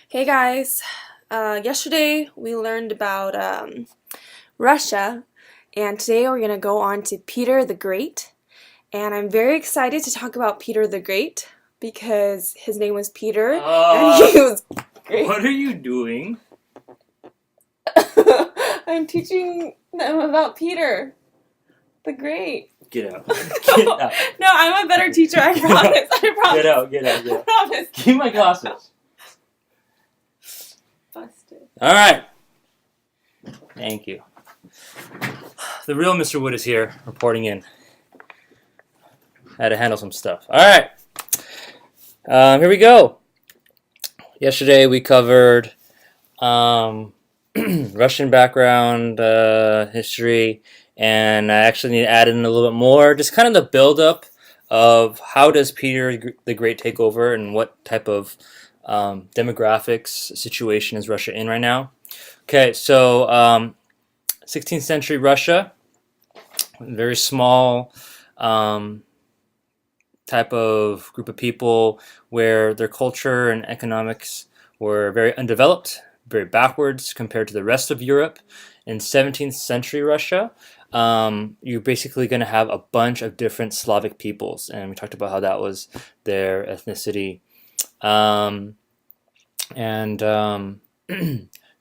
Hey guys, yesterday we learned about Russia, and today we're going to go on to Peter the Great. And I'm very excited to talk about Peter the Great because his name was Peter and he was great. What are you doing? I'm teaching them about Peter the Great. Get out. Get out. No, I'm a better teacher, I promise. I promise. Get out, get out, I get out. promise. Give me my glasses. Busted. Alright. Thank you. The real Mr. Wood is here, reporting in. Had to handle some stuff. Alright. Here we go. Yesterday we covered Russian background, history, and I actually need to add in a little bit more, just kind of the build-up of how does Peter the Great take over and what type of demographics situation is Russia in right now. Okay, so 16th century Russia, very small type of group of people where their culture and economics were very undeveloped, very backwards compared to the rest of Europe. In 17th century Russia, you're basically going to have a bunch of different Slavic peoples, and we talked about how that was their ethnicity.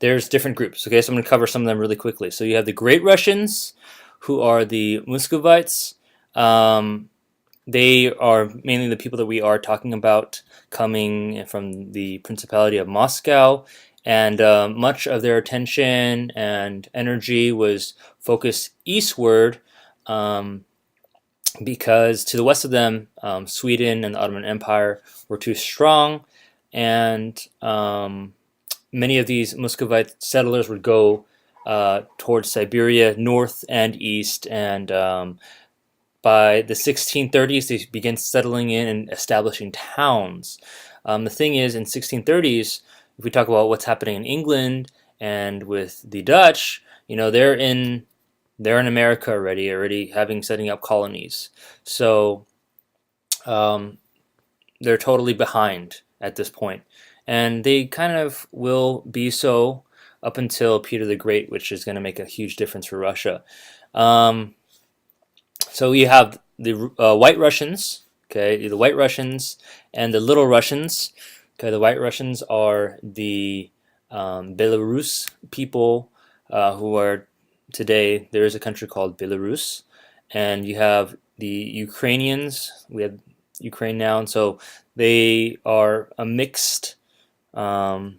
There's different groups. Okay, so I'm going to cover some of them really quickly. So you have the Great Russians, who are the Muscovites. They are mainly the people that we are talking about, coming from the Principality of Moscow, and much of their attention and energy was focused eastward, because to the west of them, Sweden and the Ottoman Empire were too strong, and many of these Muscovite settlers would go towards Siberia, north and east, and by the 1630s, they began settling in and establishing towns. The thing is, in 1630s, if we talk about what's happening in England and with the Dutch, they're in America already setting up colonies. So they're totally behind at this point, and they kind of will be so up until Peter the Great, which is going to make a huge difference for Russia. So you have the White Russians, okay, the White Russians and the Little Russians. Okay, the White Russians are the Belarus people who are today. There is a country called Belarus, and you have the Ukrainians. We have Ukraine now, and so they are a mixed group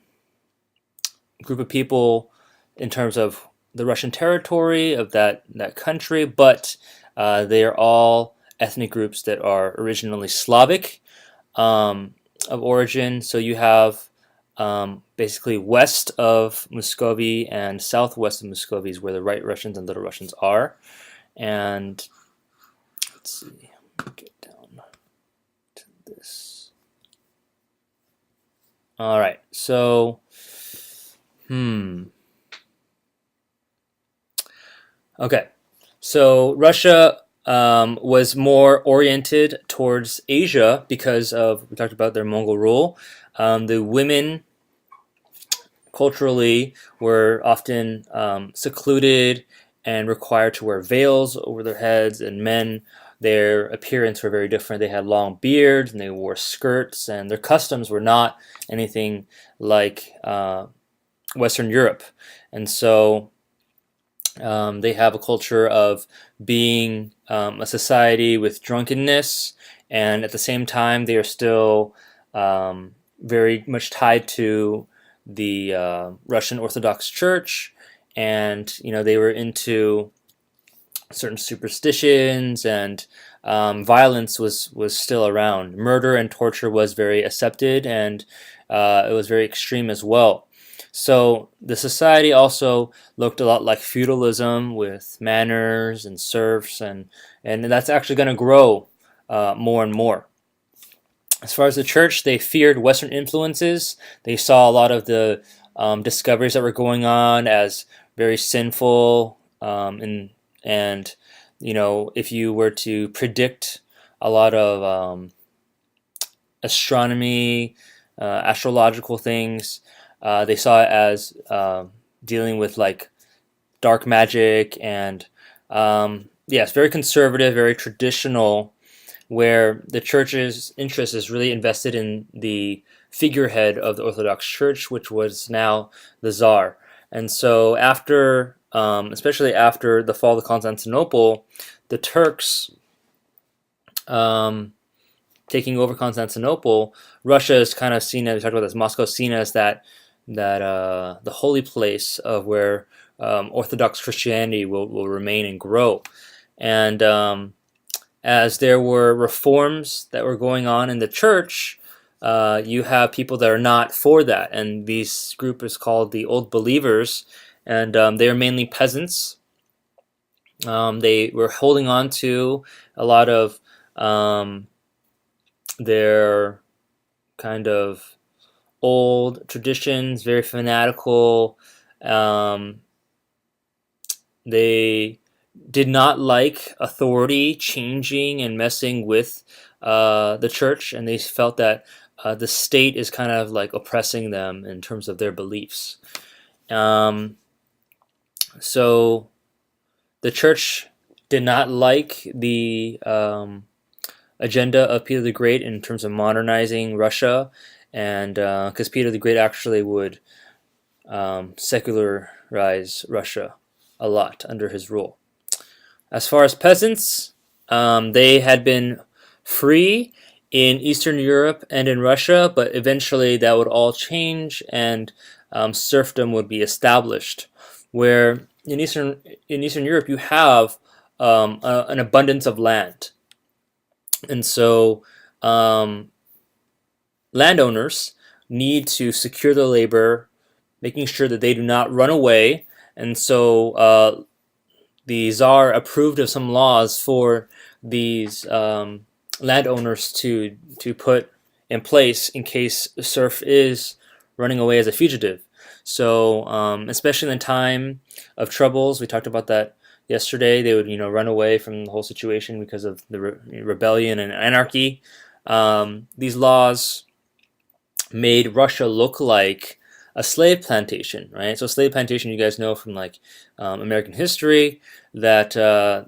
of people in terms of the Russian territory of that country, but they are all ethnic groups that are originally Slavic of origin. So you have basically west of Muscovy and southwest of Muscovy is where the White Russians and Little Russians are. And let's see, get down to this. All right, so okay. So Russia was more oriented towards Asia because we talked about their Mongol rule. The women culturally were often secluded and required to wear veils over their heads, and men, their appearance were very different. They had long beards and they wore skirts, and their customs were not anything like Western Europe. And so they have a culture of being a society with drunkenness, and at the same time, they are still very much tied to the Russian Orthodox Church, and they were into certain superstitions, and violence was still around. Murder and torture was very accepted, and it was very extreme as well. So the society also looked a lot like feudalism with manors and serfs, and that's actually going to grow more and more. As far as the church, they feared Western influences. They saw a lot of the discoveries that were going on as very sinful, and if you were to predict a lot of astronomy astrological things. They saw it as dealing with like dark magic and yes, very conservative, very traditional, where the church's interest is really invested in the figurehead of the Orthodox Church, which was now the Tsar. And so after, especially after the fall of Constantinople, the Turks um, taking over Constantinople, Russia is kind of seen as, we talked about this, Moscow is seen as that the holy place of where Orthodox Christianity will remain and grow. And as there were reforms that were going on in the church, you have people that are not for that, and this group is called the Old Believers, and they are mainly peasants. They were holding on to a lot of their kind of old traditions, very fanatical. Um, they did not like authority changing and messing with the church, and they felt that the state is kind of like oppressing them in terms of their beliefs. Um, so the church did not like the agenda of Peter the Great in terms of modernizing Russia, and because Peter the Great actually would secularize Russia a lot under his rule. As far as peasants, they had been free in Eastern Europe and in Russia, but eventually that would all change and serfdom would be established. Where in Eastern Europe you have an abundance of land, and so um, landowners need to secure the labor, making sure that they do not run away, and so the Tsar approved of some laws for these landowners to put in place in case the serf is running away as a fugitive. So especially in the time of troubles, we talked about that yesterday. They would run away from the whole situation because of the rebellion and anarchy. These laws made Russia look like a slave plantation, right? So slave plantation, you guys know from like American history that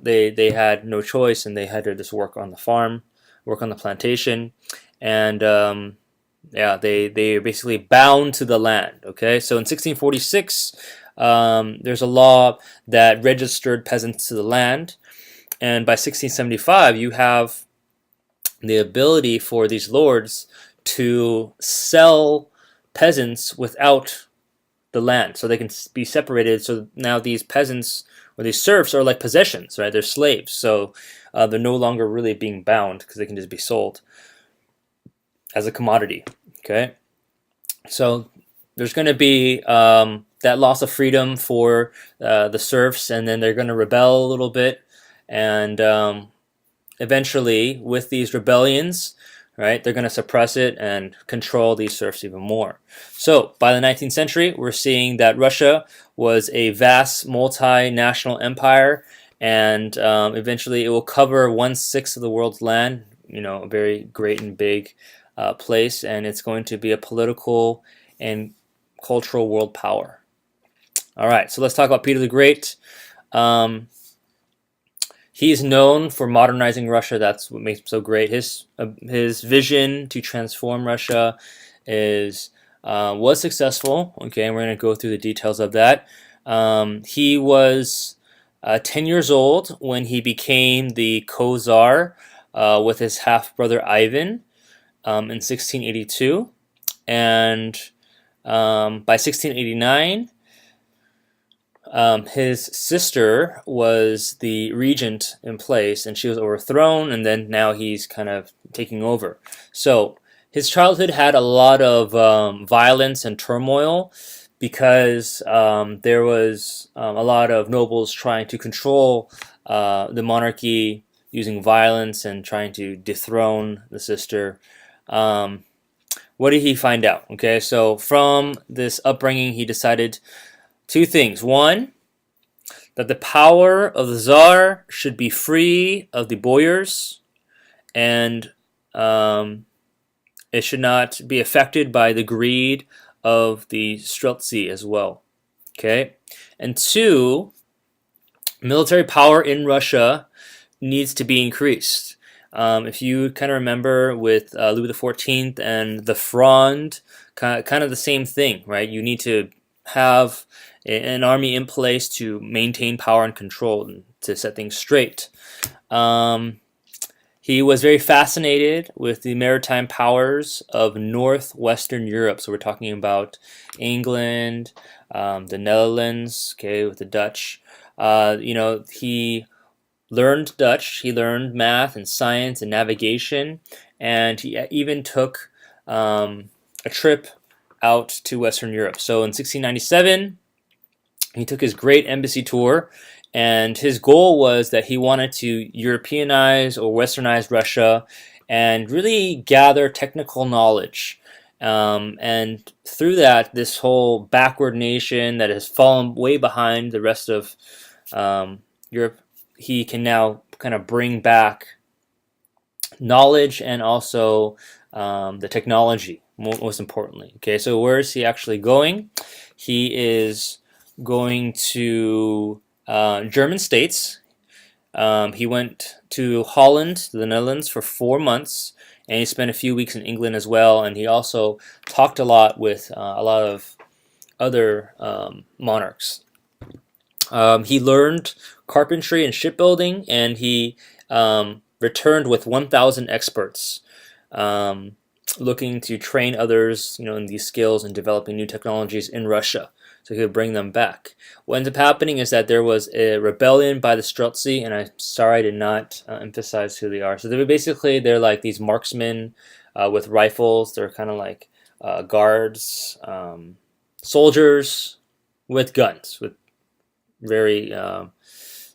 they had no choice and they had to just work on the farm, work on the plantation, and yeah, they are basically bound to the land. Okay, so in 1646, there's a law that registered peasants to the land, and by 1675, you have the ability for these lords to sell peasants without the land, so they can be separated. So now these peasants or these serfs are like possessions, right? They're slaves, so they're no longer really being bound because they can just be sold as a commodity. Okay, so there's going to be that loss of freedom for the serfs, and then they're going to rebel a little bit, and eventually, with these rebellions, right, they're going to suppress it and control these serfs even more. So by the 19th century, we're seeing that Russia was a vast multinational empire, and eventually it will cover 1/6 of the world's land, a very great and big place, and it's going to be a political and cultural world power. All right, so let's talk about Peter the Great. He's known for modernizing Russia. That's what makes him so great. His vision to transform Russia was successful. Okay, and we're going to go through the details of that. He was 10 years old when he became the co-czar with his half brother Ivan in 1682, and by 1689. His sister was the regent in place, and she was overthrown, and then now he's kind of taking over. So his childhood had a lot of violence and turmoil because there was a lot of nobles trying to control the monarchy using violence and trying to dethrone the sister. What did he find out? Okay, so from this upbringing, he decided two things. One, that the power of the Tsar should be free of the boyars, and it should not be affected by the greed of the Streltsy as well. Okay, and two, military power in Russia needs to be increased. If you kind of remember with Louis XIV and the Fronde, kind of the same thing, right? You need to have an army in place to maintain power and control and to set things straight. Um, he was very fascinated with the maritime powers of northwestern Europe. So we're talking about England, the Netherlands, okay, with the Dutch. He learned Dutch, he learned math and science and navigation, and he even took a trip out to Western Europe. So in 1697, he took his great embassy tour, and his goal was that he wanted to Europeanize or Westernize Russia and really gather technical knowledge. And through that, this whole backward nation that has fallen way behind the rest of Europe, he can now kind of bring back knowledge and also the technology, most importantly. Okay, so where is he actually going? He is going to German states. He went to Holland, the Netherlands, for 4 months, and he spent a few weeks in England as well. And he also talked a lot with a lot of other monarchs. He learned carpentry and shipbuilding, and he returned with 1,000 experts, looking to train others, in these skills and developing new technologies in Russia, so he could bring them back. What ends up happening is that there was a rebellion by the Streltsy, and I'm sorry I did not emphasize who they are. So they're like these marksmen with rifles. They're kind of like guards, soldiers with guns, with very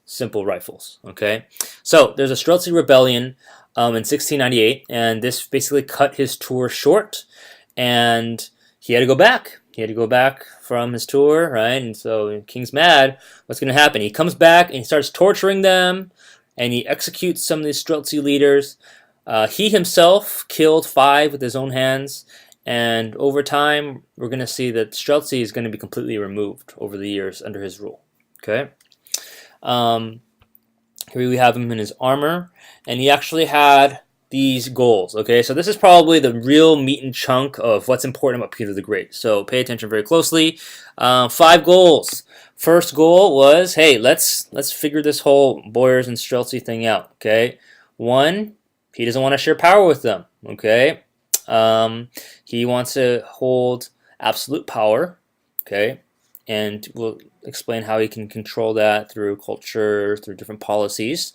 simple rifles. Okay, so there's a Streltsy rebellion in 1698, and this basically cut his tour short, and he had to go back. He had to go back from his tour, right? And so King's mad. What's going to happen? He comes back and he starts torturing them, and he executes some of these Streltsy leaders. He himself killed 5 with his own hands, and over time, we're going to see that Streltsy is going to be completely removed over the years under his rule. Okay. Here we have him in his armor, and he actually had these goals. Okay, so this is probably the real meat and chunk of what's important about Peter the Great. So pay attention very closely. 5 goals. First goal was, hey, let's figure this whole Boyars and Streltsy thing out. Okay, 1, he doesn't want to share power with them. Okay, he wants to hold absolute power. Okay, and we'll explain how he can control that through culture, through different policies.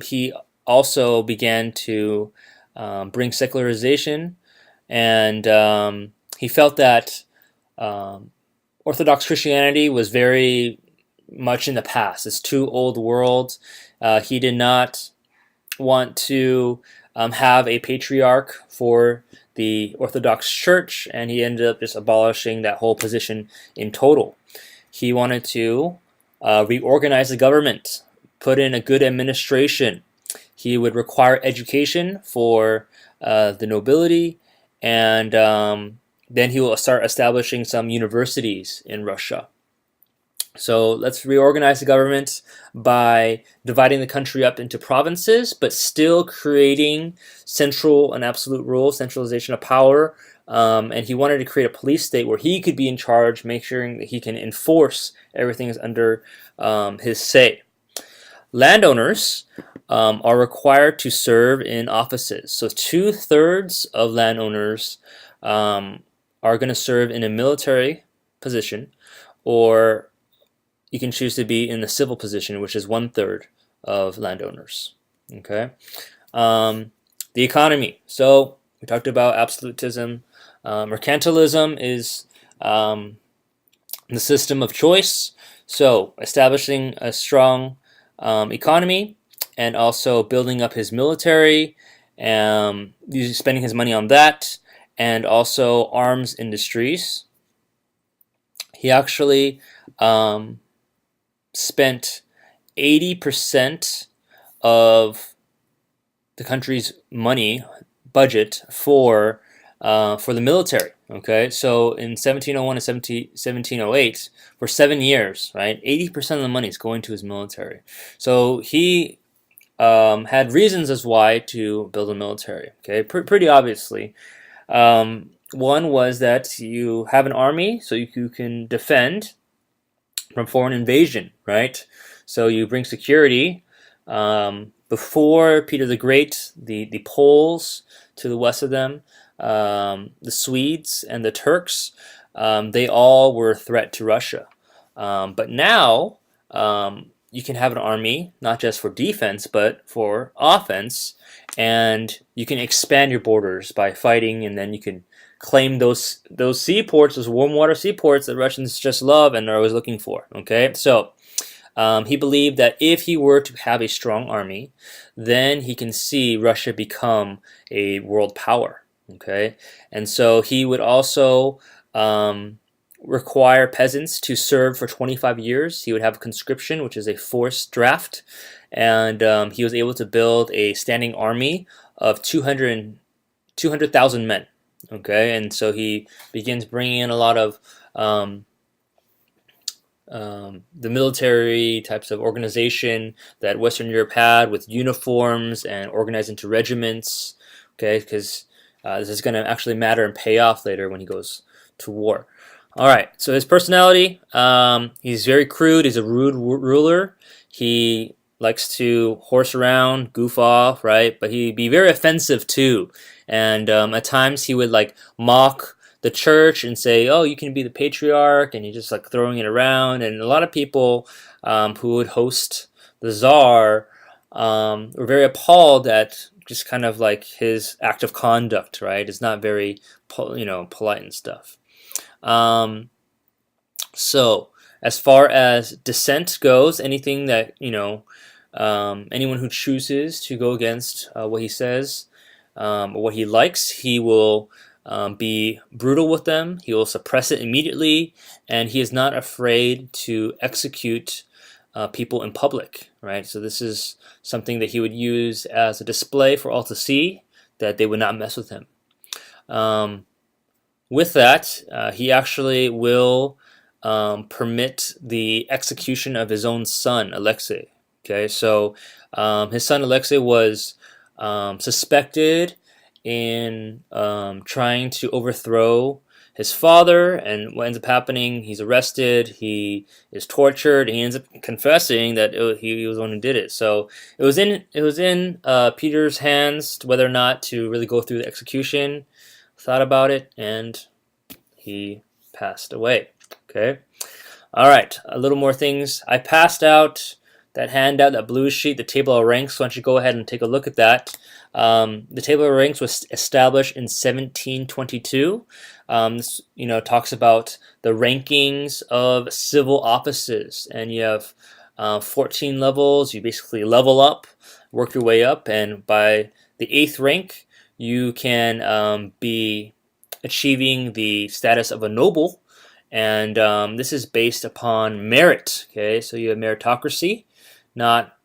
He also began to bring secularization, and he felt that Orthodox Christianity was very much in the past. It's too old world. He did not want to have a patriarch for the Orthodox Church, and he ended up just abolishing that whole position in total. He wanted to reorganize the government, put in a good administration. He would require education for the nobility, and then he will start establishing some universities in Russia. So let's reorganize the government by dividing the country up into provinces, but still creating central and absolute rule, centralization of power. And he wanted to create a police state where he could be in charge, make sure that he can enforce everything is under his say. Landowners are required to serve in offices. So 2/3 of landowners are going to serve in a military position, or you can choose to be in the civil position, which is 1/3 of landowners. Okay, the economy. So we talked about absolutism. Mercantilism is the system of choice. So establishing a strong economy, and also building up his military, spending his money on that, and also arms industries. He actually spent 80% of the country's money budget for for the military. Okay, so in 1701 to 1708, for 7 years, right, 80% of the money is going to his military. So he had reasons as why to build a military. Okay, pretty obviously. One was that you have an army, so you can defend from foreign invasion, right? So you bring security. Before Peter the Great, the Poles to the west of them, the Swedes and the Turks, they all were a threat to Russia. But now you can have an army not just for defense but for offense, and you can expand your borders by fighting, and then you can claim those seaports, those warm water seaports that Russians just love and are always looking for. Okay, so he believed that if he were to have a strong army, then he can see Russia become a world power. Okay, and so he would also require peasants to serve for 25 years. He would have conscription, which is a forced draft, and he was able to build a standing army of 200,000 men. Okay, and so he begins bringing in a lot of the military types of organization that Western Europe had, with uniforms and organized into regiments. Okay, because this is going to actually matter and pay off later when he goes to war. All right, so his personality, he's very crude. He's a rude ruler. He likes to horse around, goof off, right? But he'd be very offensive too. And at times he would like mock the church and say, "Oh, you can be the patriarch," and he's just like throwing it around. And a lot of people who would host the czar were very appalled at just kind of like his act of conduct, right? It's not very, polite and stuff. So as far as dissent goes, anything that anyone who chooses to go against what he says or what he likes, he will be brutal with them. He will suppress it immediately, and he is not afraid to execute people in public, right? So this is something that he would use as a display for all to see, that they would not mess with him. With that, he actually will permit the execution of his own son, Alexei. Okay, so his son Alexei was suspected in trying to overthrow his father, and what ends up happening, he's arrested, he is tortured, and he ends up confessing that he was the one who did it. So it was in Peter's hands whether or not to really go through the execution. Thought about it, and he passed away. Okay. All right. A little more things. I passed out that handout, that blue sheet, the table of ranks. So why don't you go ahead and take a look at that? The table of ranks was established in 1722. This, talks about the rankings of civil offices, and you have 14 levels. You basically level up, work your way up, and by the 8th rank, you can be achieving the status of a noble, and this is based upon merit. Okay, so you have meritocracy, not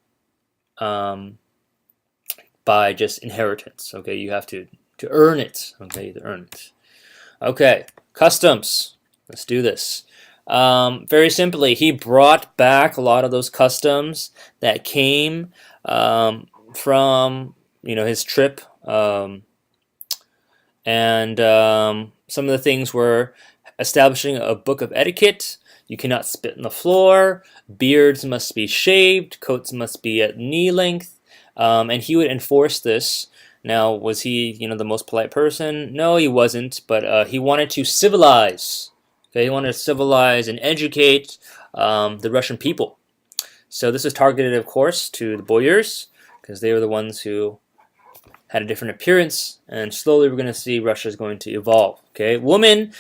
by just inheritance. Okay, you have to earn it. Okay, to earn it. Okay, customs. Let's do this. Very simply, he brought back a lot of those customs that came from his trip, and some of the things were establishing a book of etiquette. You cannot spit on the floor. Beards must be shaved. Coats must be at knee length. And he would enforce this. Now, was he, the most polite person? No, he wasn't. But he wanted to civilize. Okay, he wanted to civilize and educate the Russian people. So this is targeted, of course, to the boyars, because they were the ones who had a different appearance, and slowly we're going to see Russia is going to evolve. Okay, women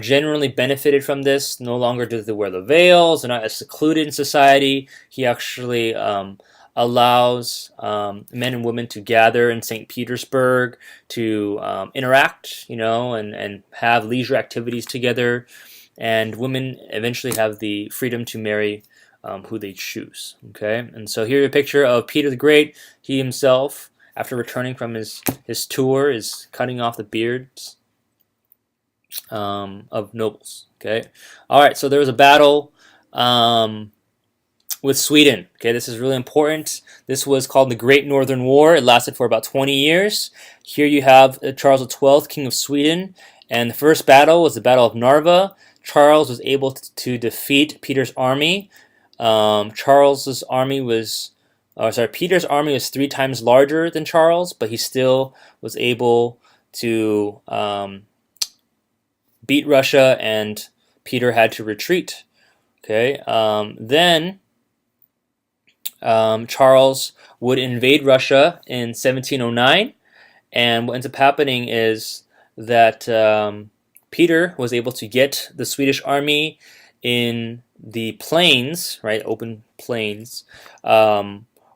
generally benefited from this. No longer do they wear the veils; they're not as secluded in society. He actually allows men and women to gather in St. Petersburg to interact, and have leisure activities together. And women eventually have the freedom to marry who they choose. Okay, and so here's a picture of Peter the Great. He himself, after returning from his tour, is cutting off the beards of nobles. Okay, all right. So there was a battle with Sweden. Okay, this is really important. This was called the Great Northern War. It lasted for about 20 years. Here you have Charles XII, King of Sweden, and the first battle was the Battle of Narva. Charles was able to defeat Peter's army. Charles's army was, Peter's army was 3 times larger than Charles, but he still was able to beat Russia, and Peter had to retreat. Okay, then Charles would invade Russia in 1709, and what ends up happening is that Peter was able to get the Swedish army in the plains, right, open plains,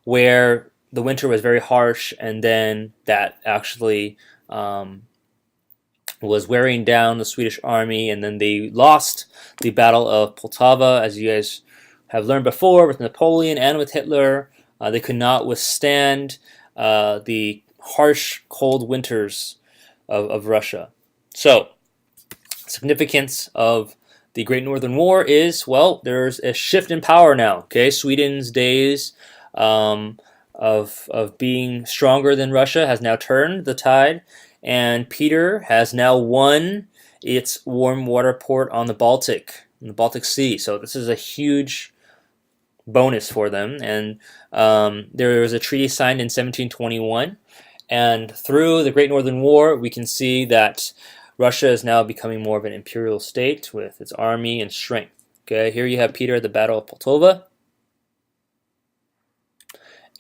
where the winter was very harsh, and then that actually was wearing down the Swedish army, and then they lost the Battle of Poltava, as you guys have learned before, with Napoleon and with Hitler. They could not withstand the harsh, cold winters of Russia. So, significance of the Great Northern War is, well, there's a shift in power now. Okay, Sweden's days of being stronger than Russia has now turned the tide, and Peter has now won its warm water port on the Baltic Sea. So this is a huge bonus for them. And there was a treaty signed in 1721, and through the Great Northern War, we can see that Russia is now becoming more of an imperial state with its army and strength. Okay, here you have Peter at the Battle of Poltava.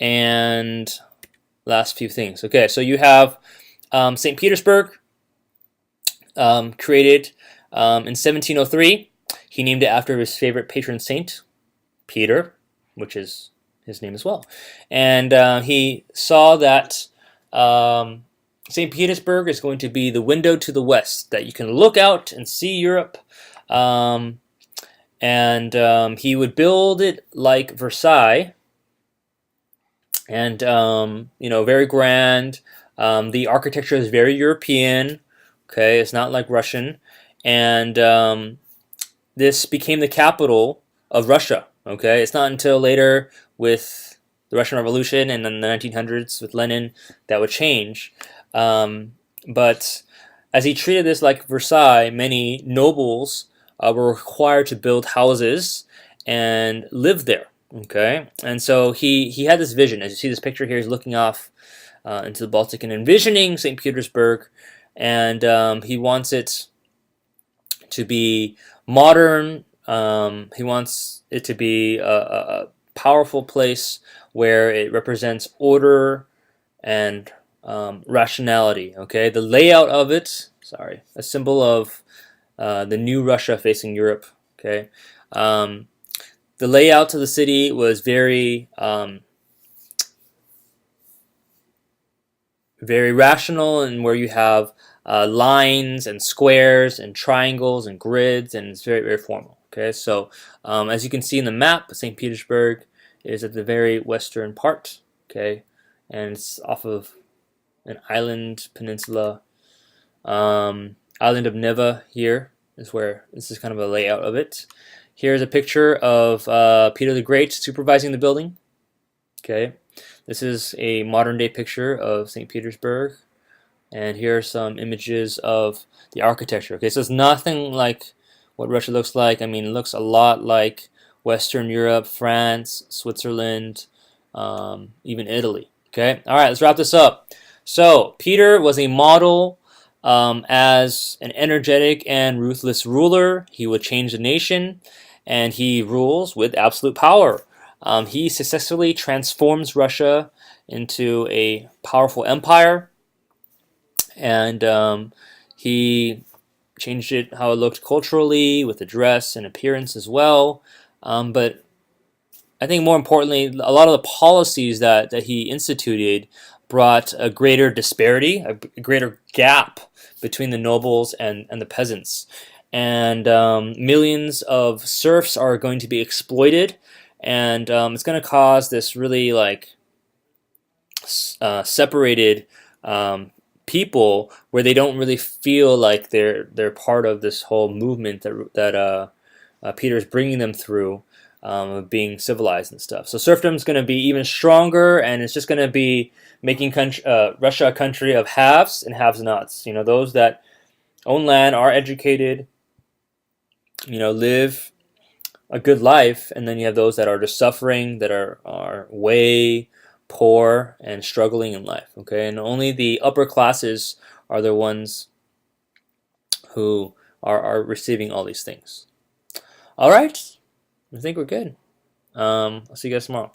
And last few things. Okay, so you have St. Petersburg, created in 1703. He named it after his favorite patron saint, Peter, which is his name as well. And he saw that St. Petersburg is going to be the window to the west, that you can look out and see Europe. And he would build it like Versailles, and very grand. The architecture is very European. Okay, it's not like Russian, and this became the capital of Russia. Okay, it's not until later with the Russian Revolution and then the 1900s with Lenin that would change. But as he treated this like Versailles, many nobles were required to build houses and live there. Okay, and so he had this vision. As you see this picture here, he's looking off into the Baltic and envisioning St. Petersburg, and he wants it to be modern. He wants it to be a powerful place where it represents order and rationality. Okay, the layout of it, a symbol of the new Russia facing Europe. Okay. The layout of the city was very rational, and where you have lines and squares and triangles and grids, and it's very, very formal. Okay, so as you can see in the map, St. Petersburg is at the very western part. Okay, and it's off of an island peninsula. Island of Neva here is where this is kind of a layout of it. Here's a picture of Peter the Great supervising the building. Okay, this is a modern day picture of St. Petersburg, and here are some images of the architecture. Okay, so it's nothing like what Russia looks like. I mean, it looks a lot like Western Europe, France, Switzerland, even Italy. Okay, all right, let's wrap this up. So Peter was a model as an energetic and ruthless ruler. He would change the nation, and he rules with absolute power. He successfully transforms Russia into a powerful empire, and he changed it how it looked culturally, with the dress and appearance as well. But I think more importantly, a lot of the policies that he instituted brought a greater disparity, a greater gap between the nobles and the peasants. And millions of serfs are going to be exploited, and it's going to cause this really separated people where they don't really feel like they're part of this whole movement that Peter's bringing them through, of being civilized and stuff. So serfdom is going to be even stronger, and it's just going to be making Russia a country of haves and have-nots. Those that own land, are educated, live a good life, and then you have those that are just suffering, that are way poor and struggling in life. Okay, and only the upper classes are the ones who are receiving all these things. All right, I think we're good. I'll see you guys tomorrow.